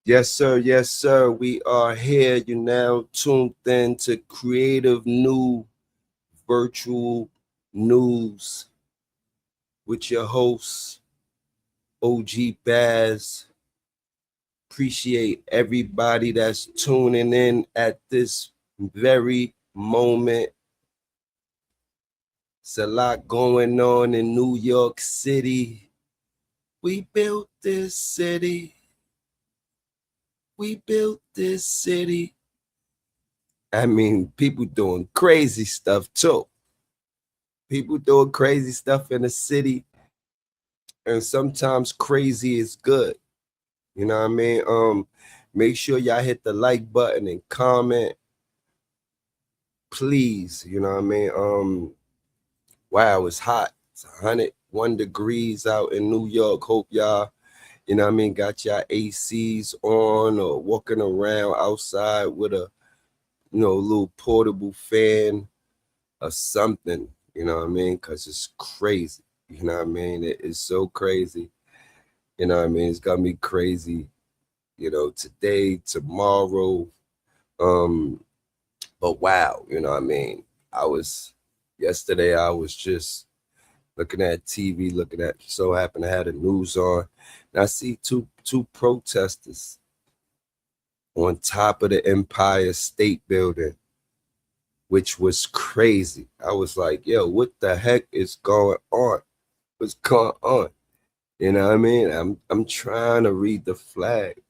Yes, sir. Yes, sir. We are here. You're now tuned in to Creative New Virtual News with your host, OG Baz. Appreciate everybody that's tuning in at this very moment. It's a lot going on in New York City. We built this city. We built this city. I mean, people doing crazy stuff too. People doing crazy stuff in the city, and sometimes crazy is good. You know what I mean? Make sure y'all hit the like button and comment, please. You know what I mean? Wow, it's hot. It's 101 degrees out in New York. Hope y'all, you know what I mean, got your ACs on or walking around outside with a, little portable fan or something. You know what I mean? Cause it's crazy. You know what I mean? It is so crazy. You know what I mean? It's got me crazy, today, tomorrow. Um, but wow, you know what I mean? I was yesterday I was just looking at TV, looking at so happened to have the news on. And I see two protesters on top of the Empire State Building, which was crazy. I was like, yo, what the heck is going on? What's going on? You know what I mean? I'm trying to read the flag.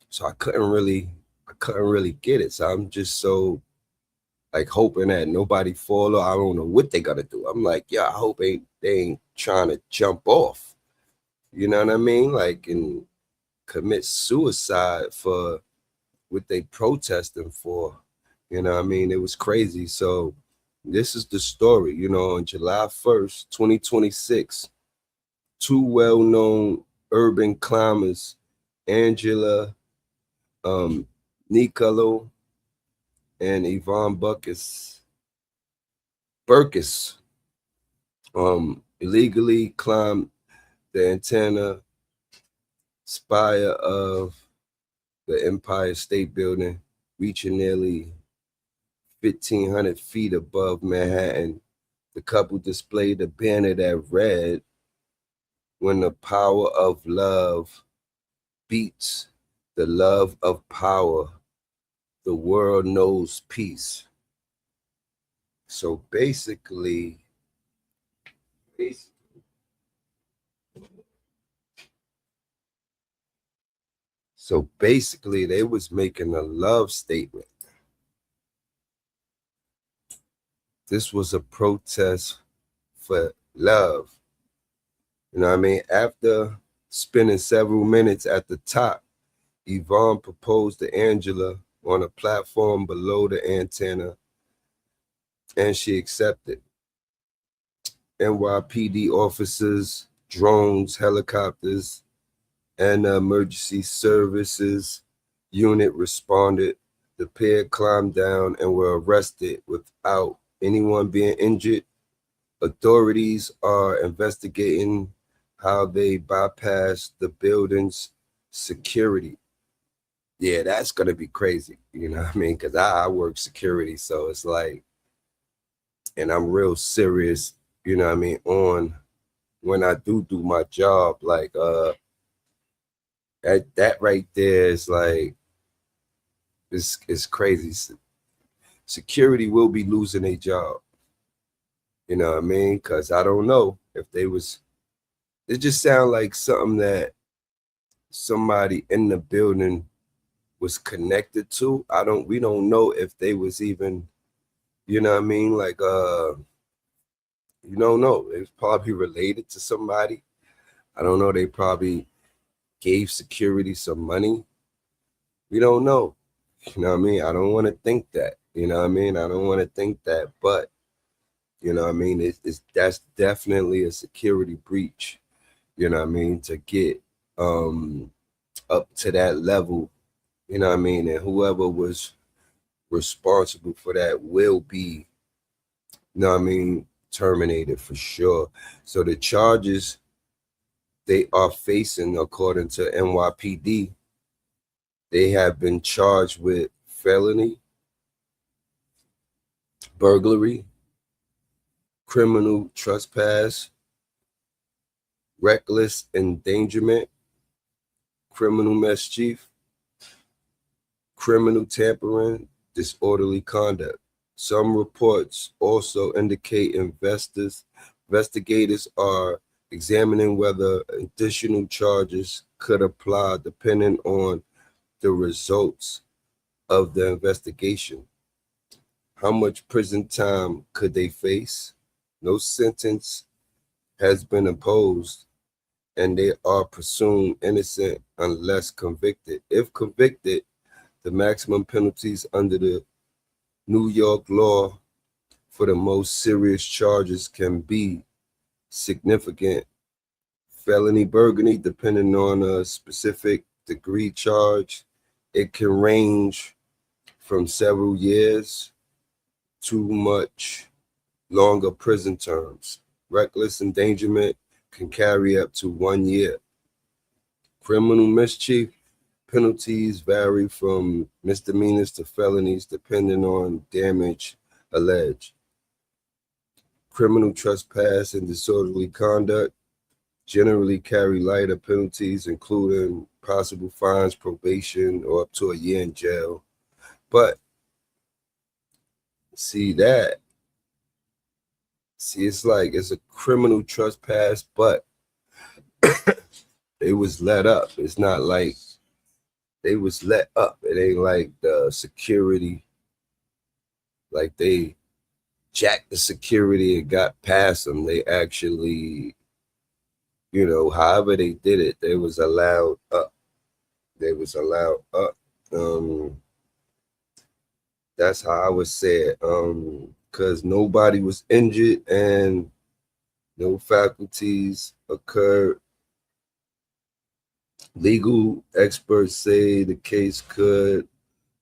So I couldn't really get it. So I'm just so like hoping that nobody fall off. I don't know what they gotta do. I'm like, yeah, I hope they ain't trying to jump off. You know what I mean? Like and commit suicide for what they protesting for. You know what I mean? It was crazy. So this is the story. On July 1st, 2026, two well-known urban climbers, Angela Nicolo and Yvonne Burkus, illegally climbed the antenna spire of the Empire State Building, reaching nearly 1,500 feet above Manhattan. The couple displayed a banner that read, "When the power of love beats the love of power, the world knows peace." So basically, they was making a love statement. This was a protest for love. You know what I mean? After spending several minutes at the top, Yvonne proposed to Angela on a platform below the antenna, and she accepted. NYPD officers, drones, helicopters, and the emergency services unit responded. The pair climbed down and were arrested without anyone being injured. Authorities are investigating how they bypassed the building's security. Yeah, that's gonna be crazy. You know what I mean? Because I work security, so it's like, and I'm real serious. You know what I mean? On when I do my job, like that right there is like it's crazy. Security will be losing a job. You know what I mean? Because I don't know if they was. It just sound like something that somebody in the building was connected to. We don't know if they was even, you know what I mean? Like you don't know. It's probably related to somebody. I don't know. They probably gave security some money. We don't know. You know what I mean? I don't want to think that. You know what I mean? I don't want to think that, but you know what I mean? That's definitely a security breach. You know what I mean? To get um up to that level, you know what I mean? And whoever was responsible for that will be, you know what I mean, terminated for sure. So the charges they are facing, according to NYPD, they have been charged with felony, burglary, criminal trespass, reckless endangerment, criminal mischief, criminal tampering, disorderly conduct. Some reports also indicate investigators are examining whether additional charges could apply depending on the results of the investigation. How much prison time could they face? No sentence has been imposed, and they are presumed innocent unless convicted. If convicted, the maximum penalties under the New York law for the most serious charges can be significant. Felony burglary, depending on a specific degree charge, it can range from several years to much longer prison terms. Reckless endangerment can carry up to 1 year. Criminal mischief penalties vary from misdemeanors to felonies depending on damage alleged. Criminal trespass and disorderly conduct generally carry lighter penalties, including possible fines, probation, or up to a year in jail. But see, it's like it's a criminal trespass, but they was let up. It's not like they was let up. It ain't like the security, like they jacked the security and got past them. They actually, however they did it, they was allowed up. They was allowed up. That's how I would say it. Because nobody was injured and no faculties occurred. Legal experts say the case could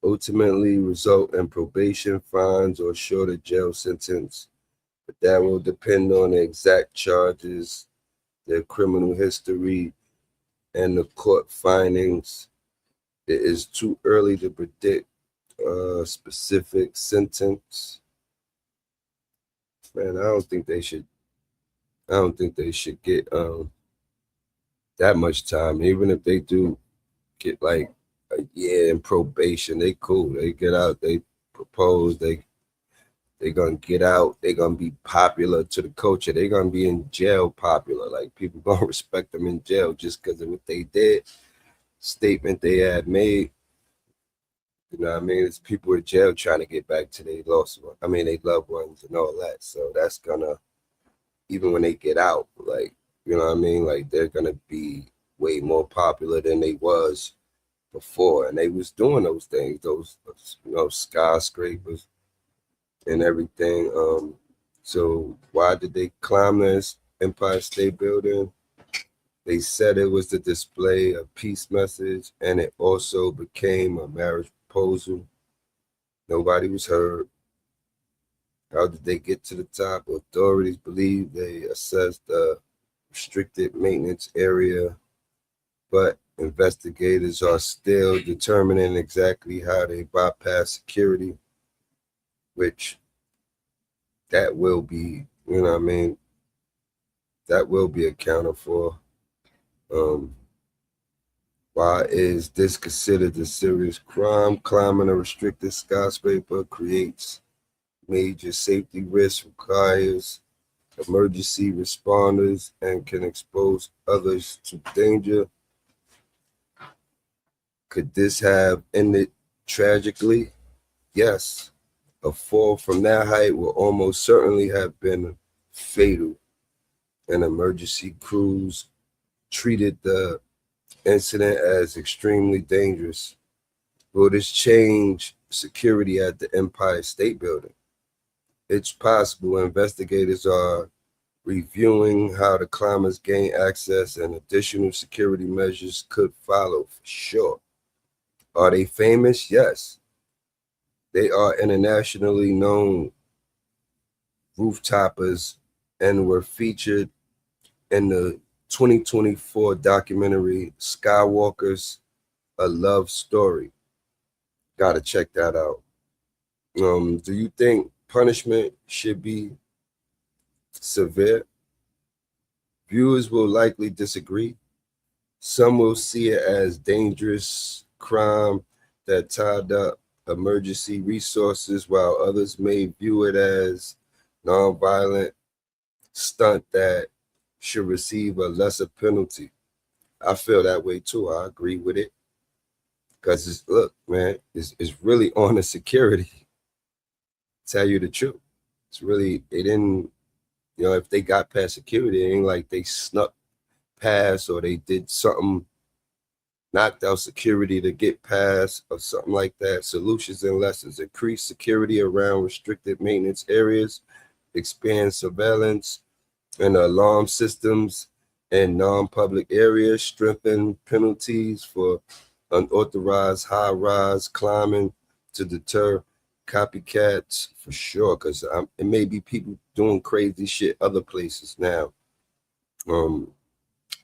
ultimately result in probation, fines, or shorter jail sentence, but that will depend on the exact charges, their criminal history, and the court findings. It is too early to predict a specific sentence. Man, I don't think they should. I don't think they should get that much time. Even if they do get like a year in probation, they cool. They get out. They propose. They gonna get out. They gonna be popular to the culture. They gonna be in jail popular. Like people gonna respect them in jail just because of what they did, statement they had made. You know what I mean? It's people in jail trying to get back to their lost one. I mean, they loved ones and all that. So that's gonna, even when they get out, like, you know what I mean? Like they're gonna be way more popular than they was before. And they was doing those things, those skyscrapers and everything. So why did they climb this Empire State Building? They said it was to display a peace message, and it also became a marriage proposal. Nobody was hurt. How did they get to the top? Authorities believe they assessed the restricted maintenance area, but investigators are still determining exactly how they bypass security, which that will be, you know what I mean? That will be accounted for. Why is this considered a serious crime? Climbing a restricted skyscraper creates major safety risks, requires emergency responders, and can expose others to danger. Could this have ended tragically? Yes. A fall from that height will almost certainly have been fatal. And emergency crews treated the incident as extremely dangerous. Will this change security at the Empire State Building? It's possible. Investigators are reviewing how the climbers gain access, and additional security measures could follow for sure. Are they famous? Yes. They are internationally known rooftoppers and were featured in the 2024 documentary Skywalker's A Love Story. Gotta check that out. Do you think punishment should be severe? Viewers will likely disagree. Some will see it as dangerous crime that tied up emergency resources, while others may view it as nonviolent stunt that should receive a lesser penalty. I feel that way too. I agree with it because look, man, it's really on the security. Tell you the truth, it's really they didn't. If they got past security, it ain't like they snuck past or they did something, knocked out security to get past or something like that. Solutions and lessons: increase security around restricted maintenance areas, expand surveillance and alarm systems in non-public areas, strengthen penalties for unauthorized high-rise climbing to deter copycats for sure, because it may be people doing crazy shit other places now.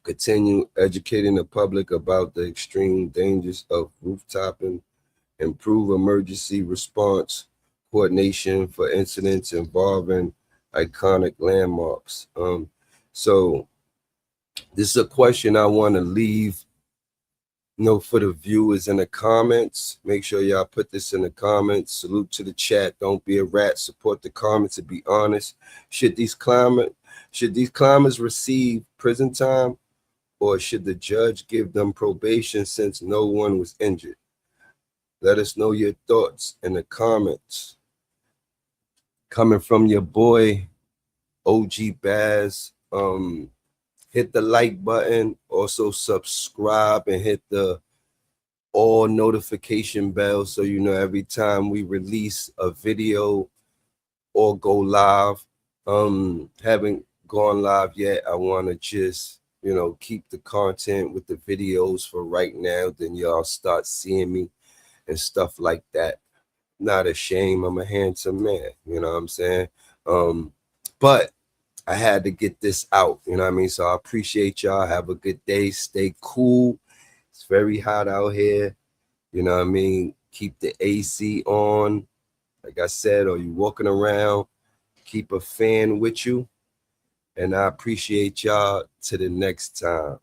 Continue educating the public about the extreme dangers of rooftopping, improve emergency response coordination for incidents involving iconic landmarks. So this is a question I want to leave, for the viewers in the comments. Make sure y'all put this in the comments. Salute to the chat. Don't be a rat. Support the comments and be honest. Should these climbers receive prison time, or should the judge give them probation since no one was injured? Let us know your thoughts in the comments. Coming from your boy, OG Baz. Hit the like button. Also subscribe and hit the all notification bell so you know every time we release a video or go live. Haven't gone live yet. I want to just keep the content with the videos for right now. Then y'all start seeing me and stuff like that. Not ashamed. I'm a handsome man. You know what I'm saying? But I had to get this out. You know what I mean? So I appreciate y'all. Have a good day. Stay cool. It's very hot out here. You know what I mean? Keep the AC on. Like I said, or you walking around, keep a fan with you. And I appreciate y'all. To the next time.